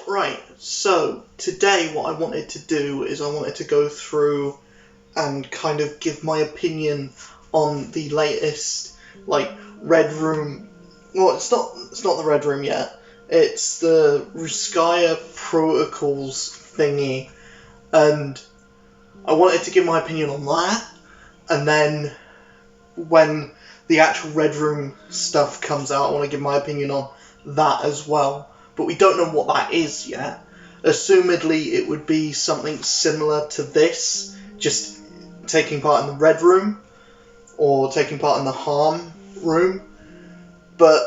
Right, so today what I wanted to do is I wanted to go through and kind of give my opinion on the latest, Red Room. Well, it's not the Red Room yet. It's the Ruskaya Protocols thingy, and I wanted to give my opinion on that, and then when the actual Red Room stuff comes out, I want to give my opinion on that as well. But we don't know what that is yet. Assumedly, it would be something similar to this, just taking part in the Red Room, or taking part in the Harm Room. But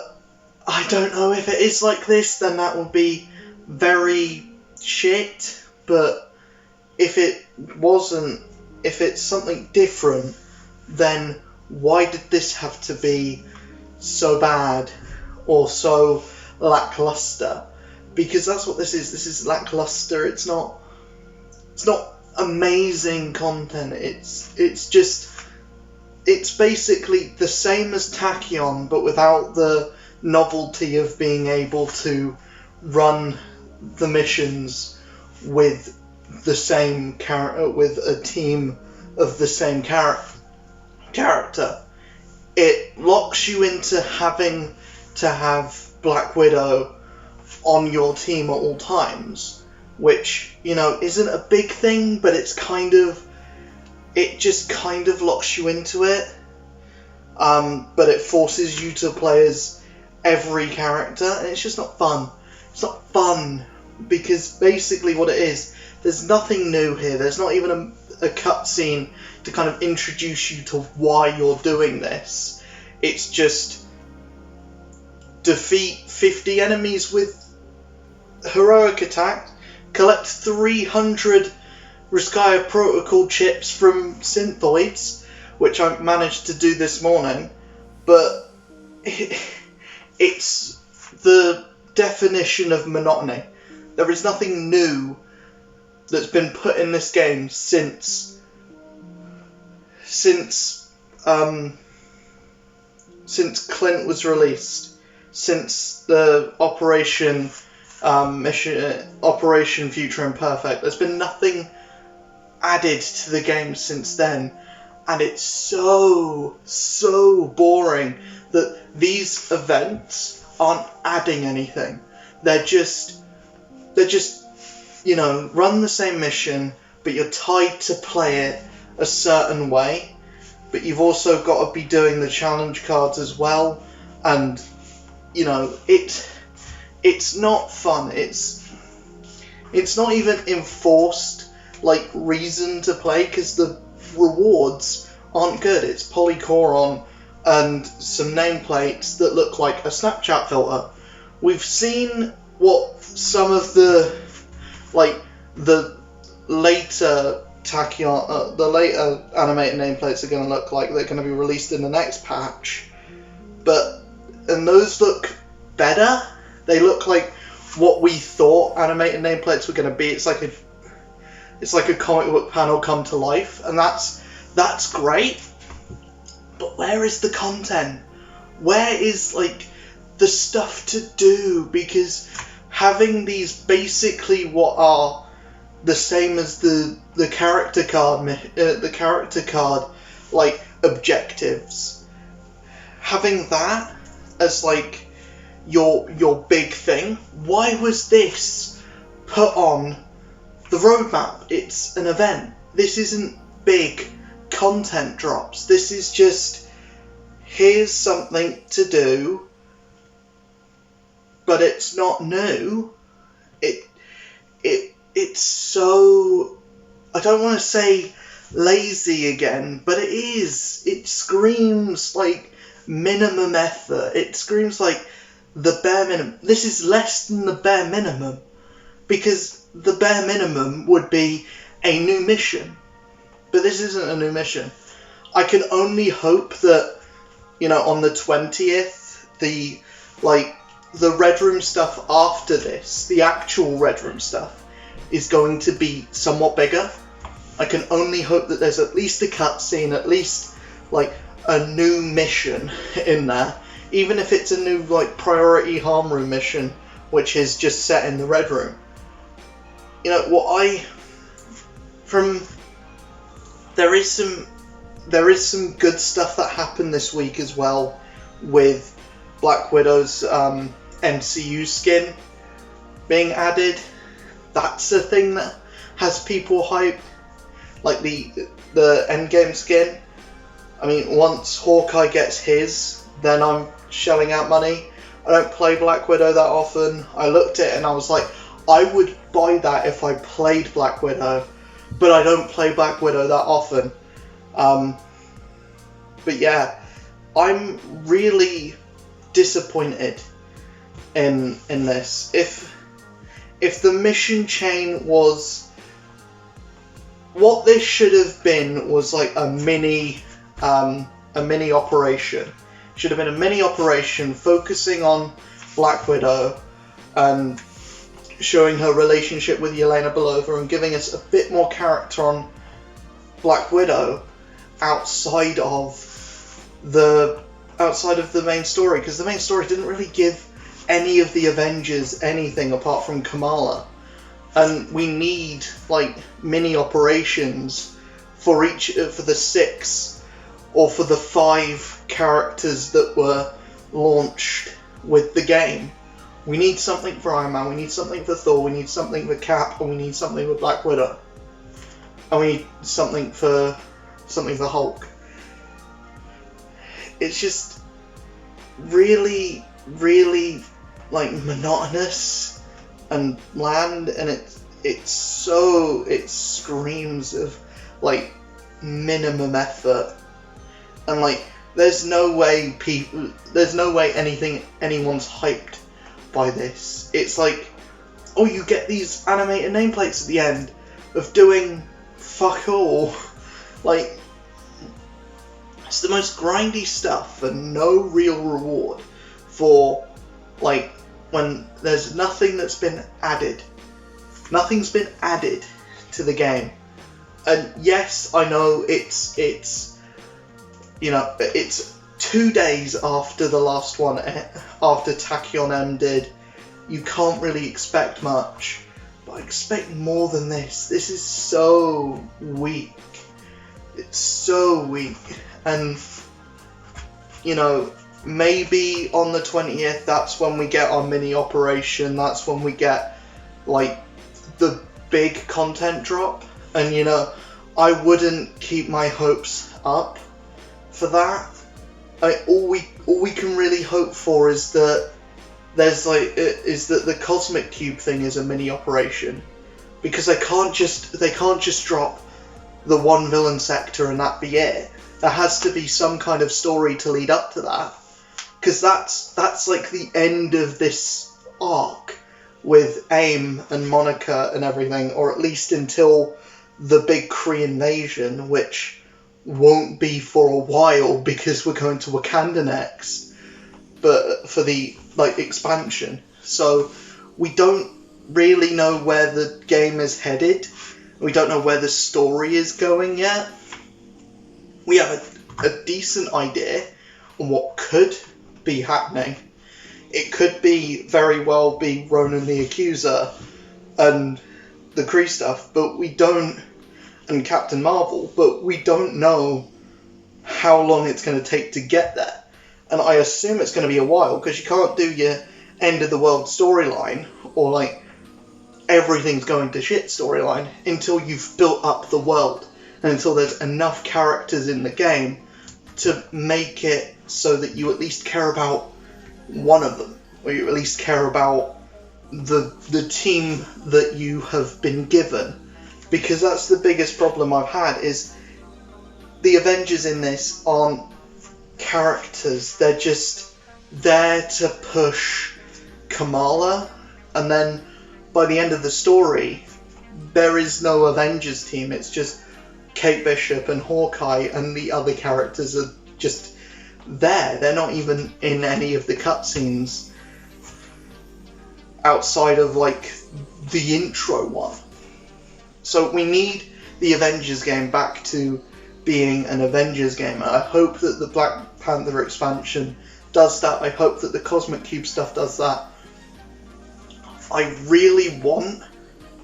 I don't know if it is like this, then that would be very shit. But if it wasn't, if it's something different, then why did this have to be so bad or so lackluster? Because that's what this is. This is lackluster. It's not amazing content. It's basically the same as Tachyon, but without the novelty of being able to run the missions with the same character, with a team of the same character. It locks you into having to have Black Widow on your team at all times, which, isn't a big thing, but it just kind of locks you into it. But it forces you to play as every character, and it's just not fun. It's not fun, because basically what it is, there's nothing new here. There's not even a cutscene to kind of introduce you to why you're doing this. It's just defeat 50 enemies with heroic attack, collect 300 Ruskaya Protocol chips from Synthoids, which I managed to do this morning, but it's the definition of monotony. There is nothing new that's been put in this game since Clint was released, since the Operation Future Imperfect. There's been nothing added to the game since then, and it's so boring that these events aren't adding anything. They're just run the same mission, but you're tied to play it a certain way. But you've also got to be doing the challenge cards as well, and it's not fun. It's not even enforced reason to play, because the rewards aren't good. It's Polycoron and some nameplates that look like a Snapchat filter. We've seen what some of the later Tachyon, the later animated nameplates are going to look like. They're going to be released in the next patch, and those look better. They look like what we thought animated nameplates were going to be. It's like a comic book panel come to life, and that's great. But where is the content? Where is the stuff to do? Because having these basically what are the same as the character card objectives, having that as your big thing. Why was this put on the roadmap? It's an event. This isn't big content drops. This is just, here's something to do, but it's not new. It's so, I don't want to say lazy again, but it is. It screams minimum effort. It screams the bare minimum. This is less than the bare minimum, because the bare minimum would be a new mission, but this isn't a new mission. I can only hope that on the 20th, the Red Room stuff after this, the actual Red Room stuff, is going to be somewhat bigger. I can only hope that there's at least a cutscene, at least a new mission in there, even if it's a new priority Harm Room mission, which is just set in the Red Room. you know what I from there is some good stuff that happened this week as well with Black Widow's MCU skin being added. That's a thing that has people hyped, like the Endgame skin. I mean, once Hawkeye gets his, then I'm shelling out money. I don't play Black Widow that often. I looked at it and I was like, I would buy that if I played Black Widow, but I don't play Black Widow that often. But yeah, I'm really disappointed in this. If the mission chain was what this should have been, was like a mini operation. Should have been a mini operation focusing on Black Widow and showing her relationship with Yelena Belova and giving us a bit more character on Black Widow outside of the main story, because the main story didn't really give any of the Avengers anything apart from Kamala, and we need like mini operations for the 6 or for the 5 characters that were launched with the game. We need something for Iron Man, we need something for Thor, we need something for Cap, and we need something for Black Widow, and we need something for Hulk. It's just really, really like monotonous and bland, and it screams of like minimum effort, and like there's no way anyone's hyped by this. It's like, oh, you get these animated nameplates at the end of doing fuck all. Like, it's the most grindy stuff and no real reward for, like, when there's nothing that's been added. Nothing's been added to the game. And yes, I know it's 2 days after the last one, after Tachyon ended. You can't really expect much, but I expect more than this. This is so weak. It's so weak. And, you know, maybe on the 20th, that's when we get our mini operation. That's when we get, like, the big content drop. And, you know, I wouldn't keep my hopes up for that. All we can really hope for is that the Cosmic Cube thing is a mini operation, because they can't just drop the one villain sector and that be it. There has to be some kind of story to lead up to that, because that's like the end of this arc with AIM and Monica and everything, or at least until the big Kree invasion, which won't be for a while because we're going to Wakanda next, but for the expansion. So we don't really know where the game is headed. We don't know where the story is going yet. We have a decent idea on what could be happening. It could very well be Ronan the Accuser and the Kree stuff, but we don't, and Captain Marvel, but we don't know how long it's going to take to get there. And I assume it's going to be a while, because you can't do your end of the world storyline, or like everything's going to shit storyline, until you've built up the world, and until there's enough characters in the game to make it so that you at least care about one of them, or you at least care about the team that you have been given. Because that's the biggest problem I've had, is the Avengers in this aren't characters. They're just there to push Kamala, and then by the end of the story, there is no Avengers team. It's just Kate Bishop and Hawkeye, and the other characters are just there. They're not even in any of the cutscenes outside of like the intro one. So we need the Avengers game back to being an Avengers game. I hope that the Black Panther expansion does that. I hope that the Cosmic Cube stuff does that. I really want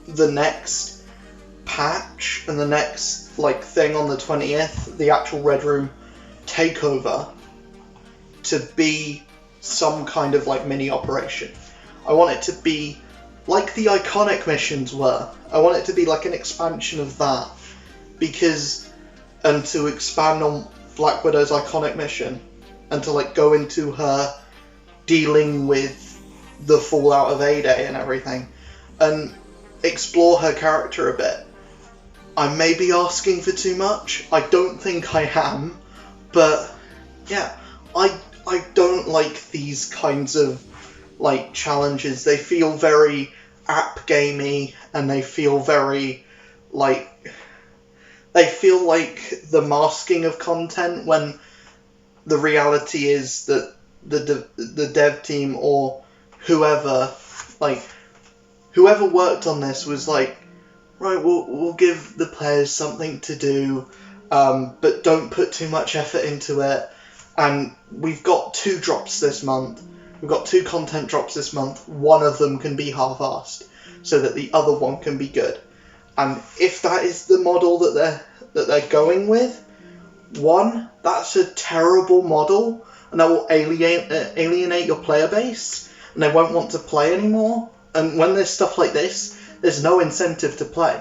the next patch and the next like thing on the 20th, the actual Red Room Takeover, to be some kind of like mini operation. I want it to be like the iconic missions were. I want it to be like an expansion of that, because, and to expand on Black Widow's iconic mission, and to like go into her dealing with the fallout of A-Day and everything, and explore her character a bit. I may be asking for too much. I don't think I am, but yeah, I don't like these kinds of like challenges. They feel very app gamey, and they feel very like the masking of content, when the reality is that the dev team or whoever worked on this was like, right, we'll give the players something to do, but don't put too much effort into it. And we've got 2 drops this month. We've got 2 content drops this month. One of them can be half-assed, so that the other one can be good. And if that is the model that they're going with, one, that's a terrible model, and that will alienate your player base, and they won't want to play anymore. And when there's stuff like this, there's no incentive to play,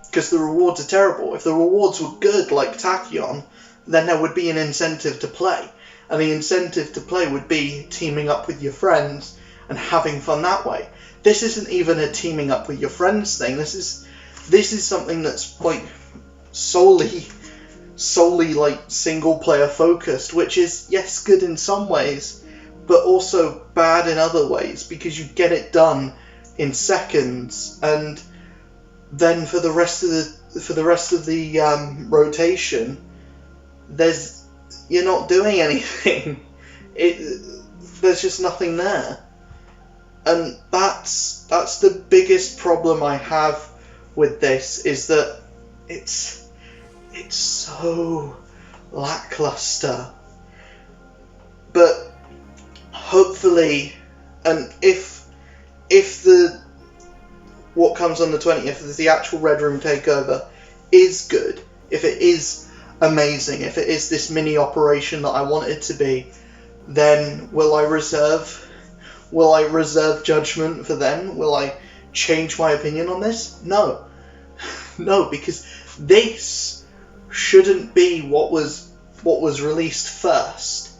because the rewards are terrible. If the rewards were good, like Tachyon, then there would be an incentive to play, and the incentive to play would be teaming up with your friends and having fun that way. This isn't even a teaming up with your friends thing. This is something that's like solely like single player focused, which is, yes, good in some ways, but also bad in other ways, because you get it done in seconds, and then for the rest of the rotation, you're not doing anything. There's just nothing there, and that's the biggest problem I have with this, is that it's so lackluster. But hopefully, and if what comes on the 20th, if the actual Red Room Takeover is good, if it is amazing, if it is this mini operation that I want it to be, then will I reserve judgment for then? Will I change my opinion on this? No, because this shouldn't be what was released first.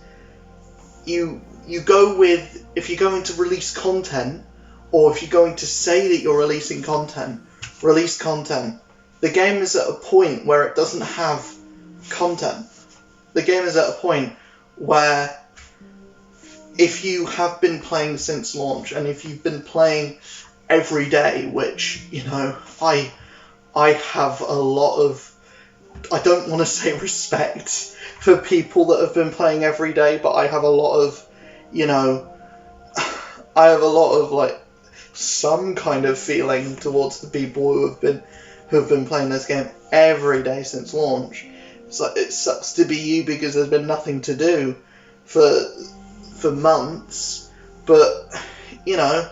You go with, if you're going to release content, or if you're going to say that you're releasing content, release content. The game is at a point where it doesn't have content. The game is at a point where, if you have been playing since launch, and if you've been playing every day, which, you know, I have a lot of, I don't want to say respect for people that have been playing every day, but I have a lot of, you know, I have a lot of like some kind of feeling towards the people who have been playing this game every day since launch. It's like, it sucks to be you, because there's been nothing to do for months, but you know,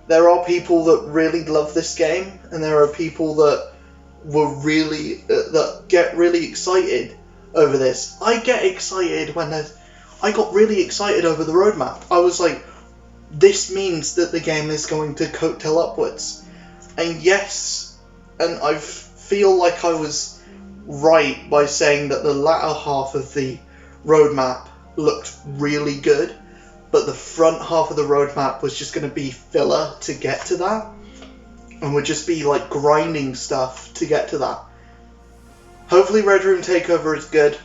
there are people that really love this game, and there are people that get really excited over this. I get excited I got really excited over the roadmap. I was like, this means that the game is going to coattail upwards. And yes, and I feel like I was right by saying that the latter half of the roadmap looked really good, but the front half of the roadmap was just going to be filler to get to that, and would just be like grinding stuff to get to that. Hopefully Red Room Takeover is good.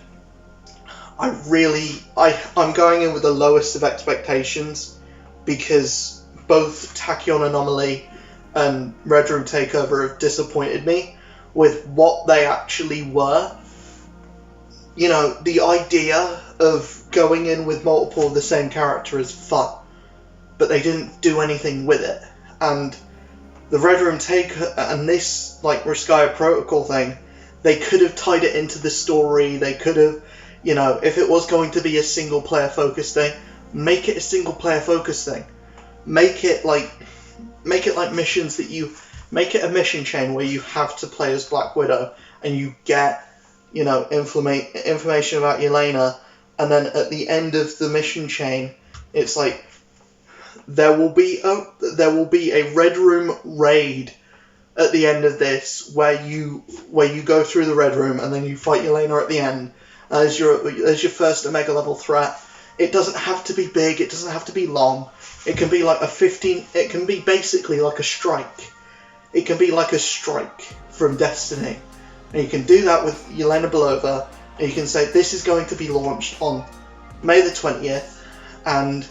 I'm going in with the lowest of expectations, because both Tachyon Anomaly and Red Room Takeover have disappointed me with what they actually were. You know, the idea of going in with multiple of the same character is fun, but they didn't do anything with it. And the Red Room and this like Riskaya Protocol thing, they could have tied it into the story. They could have, you know, if it was going to be a single player focused thing, make it a single player focused thing. Make it like, make it like missions that you make it a mission chain where you have to play as Black Widow and you get, you know, information about Yelena, and then at the end of the mission chain, it's like there will be a Red Room raid at the end of this where you go through the Red Room and then you fight Yelena at the end as your first Omega level threat. It doesn't have to be big. It doesn't have to be long. It can be like it can be basically like a strike. It can be like a strike from Destiny. And you can do that with Yelena Belova. And you can say, this is going to be launched on May the 20th. And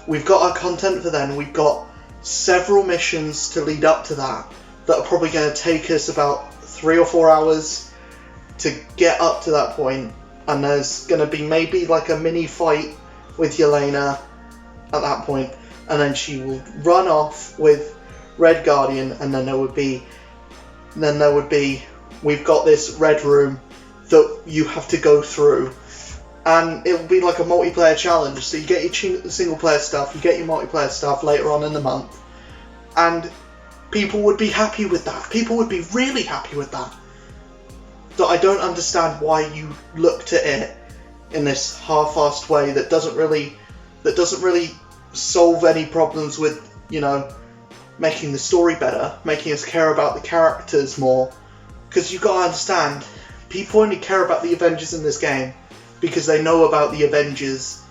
we've got our content for then. We've got several missions to lead up to that are probably going to take us about 3 or 4 hours to get up to that point. And there's going to be maybe like a mini fight with Yelena at that point. And then she will run off with Red Guardian, and then there would be, we've got this Red Room that you have to go through, and it will be like a multiplayer challenge. So you get your single player stuff, you get your multiplayer stuff later on in the month, and people would be happy with that. People would be really happy with that. That I don't understand why you looked at it in this half-assed way that doesn't really solve any problems with, you know, making the story better, making us care about the characters more. Because you've got to understand, people only care about the Avengers in this game because they know about the Avengers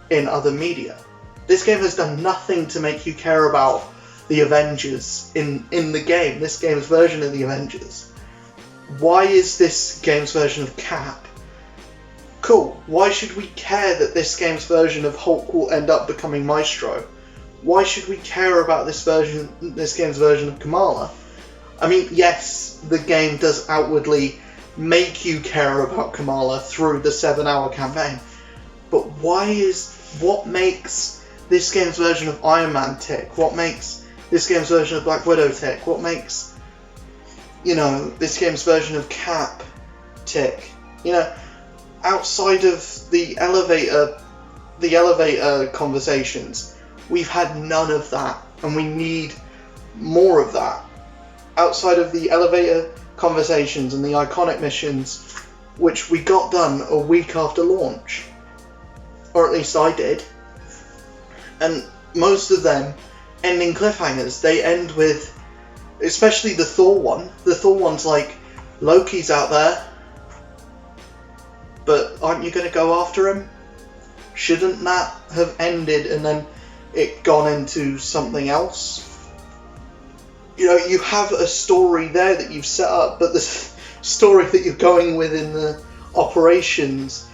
in other media. This game has done nothing to make you care about the Avengers in the game, this game's version of the Avengers. Why is this game's version of Cap cool? Why should we care that this game's version of Hulk will end up becoming Maestro? Why should we care about this game's version of Kamala? I mean, yes, the game does outwardly make you care about Kamala through the 7-hour campaign, but what makes this game's version of Iron Man tick? What makes this game's version of Black Widow tick? What makes, you know, this game's version of Cap tick? You know, outside of the elevator conversations, we've had none of that, and we need more of that. Outside of the elevator conversations and the iconic missions, which we got done a week after launch, or at least I did, and most of them ending cliffhangers. They end with, especially the Thor one. The Thor one's like, Loki's out there, but aren't you going to go after him? Shouldn't that have ended and then it gone into something else? You know, you have a story there that you've set up, but the story that you're going with in the operations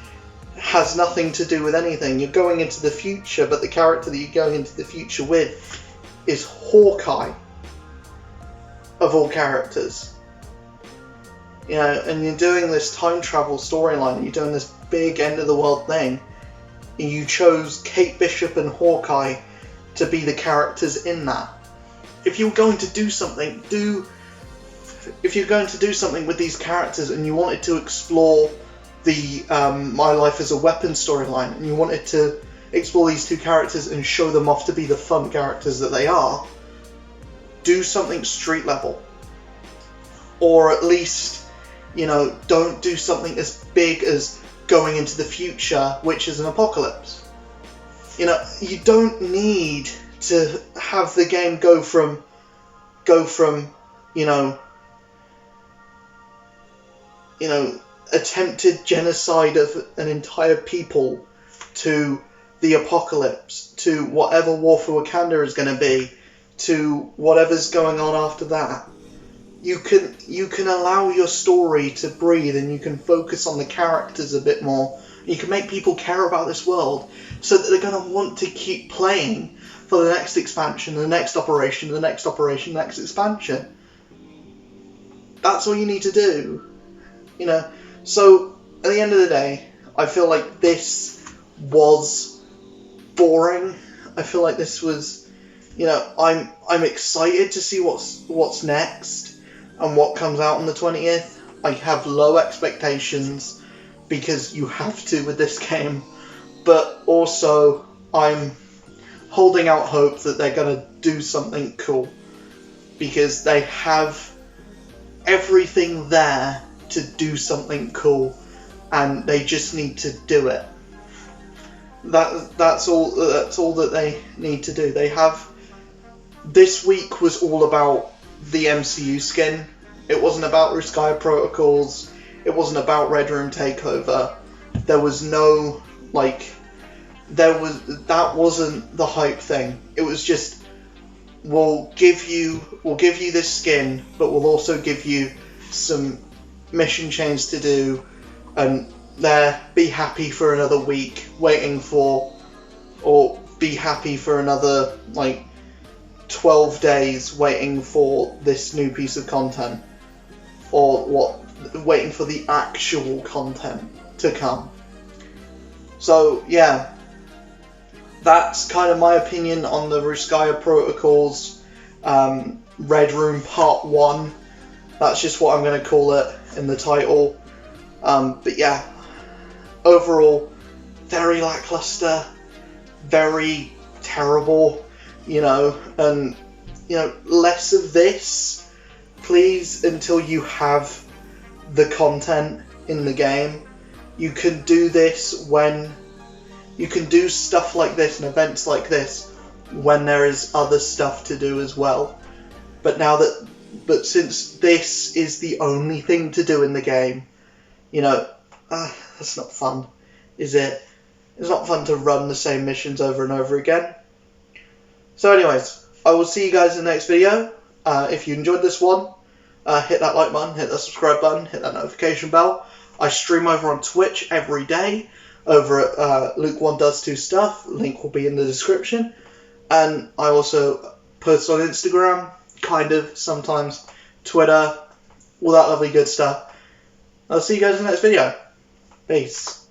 has nothing to do with anything. You're going into the future, but the character that you're going into the future with is Hawkeye, of all characters. You know, and you're doing this time travel storyline, you're doing this big end of the world thing, and you chose Kate Bishop and Hawkeye to be the characters in that. If you're going to do something, if you're going to do something with these characters and you wanted to explore the My Life as a Weapon storyline, and you wanted to explore these two characters and show them off to be the fun characters that they are, do something street level. Or at least, you know, don't do something as big as going into the future, which is an apocalypse. You know, you don't need to have the game go from you know, attempted genocide of an entire people to the apocalypse, to whatever War for Wakanda is going to be, to whatever's going on after that. You can allow your story to breathe, and you can focus on the characters a bit more. You can make people care about this world so that they're going to want to keep playing for the next expansion, the next operation, the next operation, the next expansion. That's all you need to do. You know, so at the end of the day, I feel like this was boring. I feel like this was, you know, I'm excited to see what's next and what comes out on the 20th. I have low expectations because you have to with this game, but also I'm holding out hope that they're going to do something cool, because they have everything there to do something cool, and they just need to do it. That's all that they need to do. They have. This week was all about the MCU skin. It wasn't about Ruskaya Protocols. It wasn't about Red Room Takeover. There was no, that wasn't the hype thing. It was just, we'll give you this skin, but we'll also give you some mission chains to do, and be happy for another week waiting for, or be happy for another 12 days waiting for this new piece of content, or waiting for the actual content to come. So yeah, that's kind of my opinion on the Ruskaya Protocols Red Room Part 1. That's just what I'm going to call it in the title. But yeah, overall, very lackluster, very terrible, and, less of this, please, until you have the content in the game. You can do this you can do stuff like this and events like this when there is other stuff to do as well. But since this is the only thing to do in the game, that's not fun, is it? It's not fun to run the same missions over and over again. So anyways, I will see you guys in the next video. If you enjoyed this one, hit that like button, hit that subscribe button, hit that notification bell. I stream over on Twitch every day over at Luke1Does2Stuff. Link will be in the description. And I also post on Instagram, kind of, sometimes, Twitter, all that lovely good stuff. I'll see you guys in the next video. Peace.